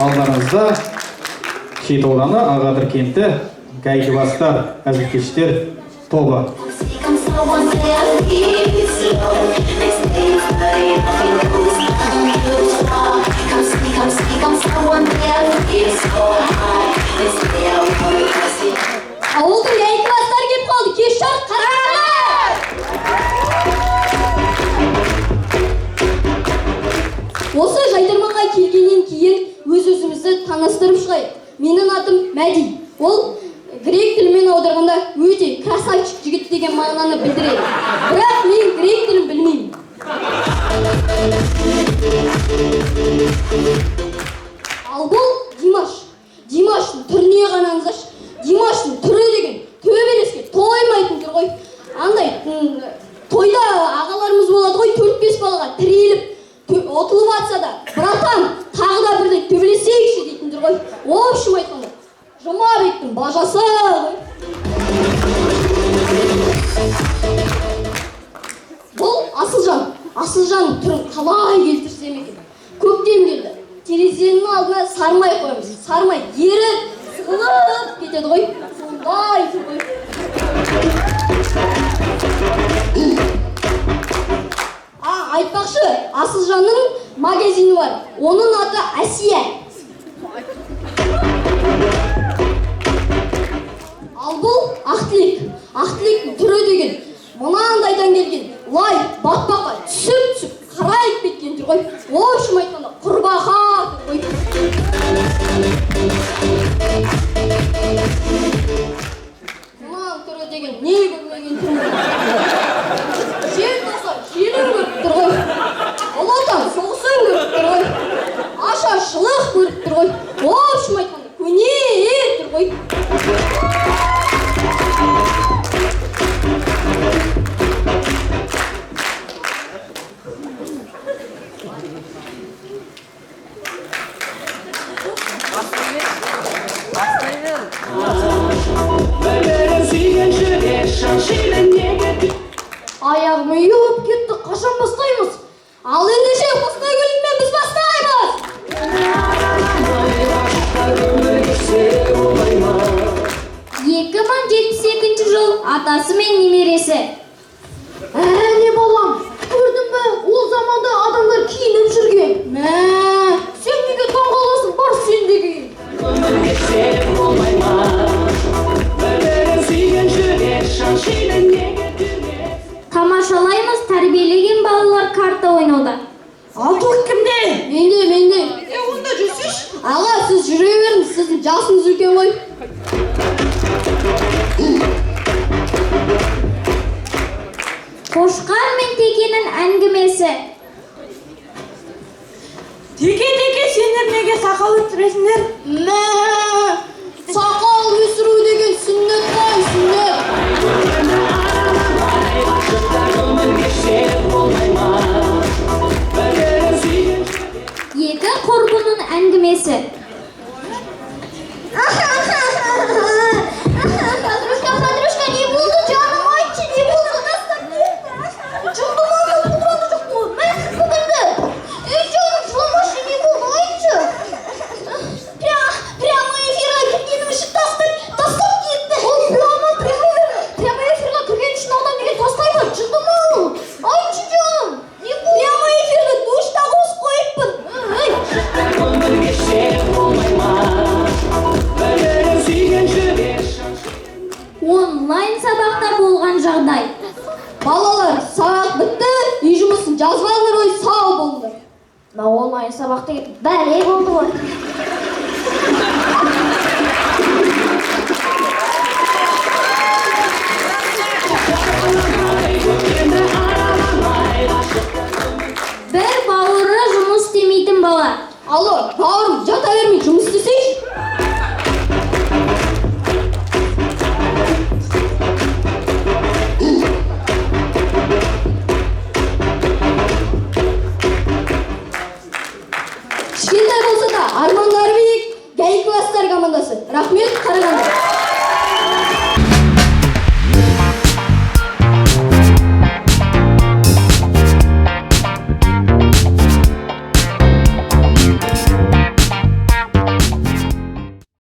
Алдарыңызда Шет ауданы Ағадыр кенті Гайдыбастар әзілкештер тобы. Ауылдың Гайдыбастар кеп қалды, кеш жарық қарағандар! Осы жайдарманға келгеннен кейін өз-өзімізді таныстырып шығайық. Менің атым Мәди. Ол грек тілімен аударғанда өте красавчик жігіт деген мағынаны білдіреді. Бірақ мен грек тілін білмеймін. Ал бұл Димаш. Димаштың түріне қараңыздаршы. Димаштың түрі деген төбелеске тоймайтын тұр ғой. Андай тойда ағаларымыз болады ғой, 4-5 балаға тіреліп отылып атса да, братан, тағы да бірде төбелесейікші дейтін тұр ғой. Общым айтқанда, Жұмабектің бажасы ғой. Бұл Асылжан. Асылжанның түрін қалай келтірсем екен. Көктем келді. Терезенің алдына сармай қоямыз. Сармай еріп, сығылып кетеді ғой. Сондай тұр ғой. Айтпақшы, Асылжанның магазині бар. Оның аты Әсия. Ал бұл Ақтілек. Ақтілектің түрі деген мынандайдан келген. Лай батпаққа түсіп, қарайып кеткен тұр ғой. Общым айтқанда, құрбақа тұр ғой. Мұның түрі деген не көрмеген тұр ғой. Жер тоса, желір көріп тұр ғой. Ұлы отан соғысын көріп тұр ғой. Ашаршылық көріп тұр ғой. Общым айтқанда, көне тұр ғой. Аяғымы үйіп кетті, қашан бастаймыз? Ал ендеше қостай көлімен біз бастаймыз! 2072 жыл атасы мен немересі. Не балам, көрдің бе? Ол заманда адамдар киініп жүрген. Сен неге таңғаласың? Бар сен де кейін. Тамашалаймыз, тәрбиелеген балалар карта ойнауда. Алтылық кімде? Менде. Онда жүрсеш? Аға, сіз жүре беріңіз, сіздің жасыңыз үлкен ғой. Қошқар мен Текенің әңгімесі. Теке, сендер неге сақал өсіресіңдер? Сақал өсіру деген сүннет қой, сүннет. Екі құрбының әңгімесі. Подружка, не болды, жаным айтшы, не болды? Жылдым аны туғаны жоқ қой. Мәңіз бүгінді. Жаным жыламашы, не болды, айтшы. Прямо эфирға кіргенім үшін тастап кетті. Ол прямо эфирға кірген үшін адам неге тастайды? Жылдым аны. Айтшы, жаным. Прямо эфирді душта қосып қойыппын. Онлайн сабақта болған жағдай. Балалар, сабақ бітті, үй жұмысын жазбаңдар ғой, сау болыңдар. Онлайн сабақ деген бәле болды ғой.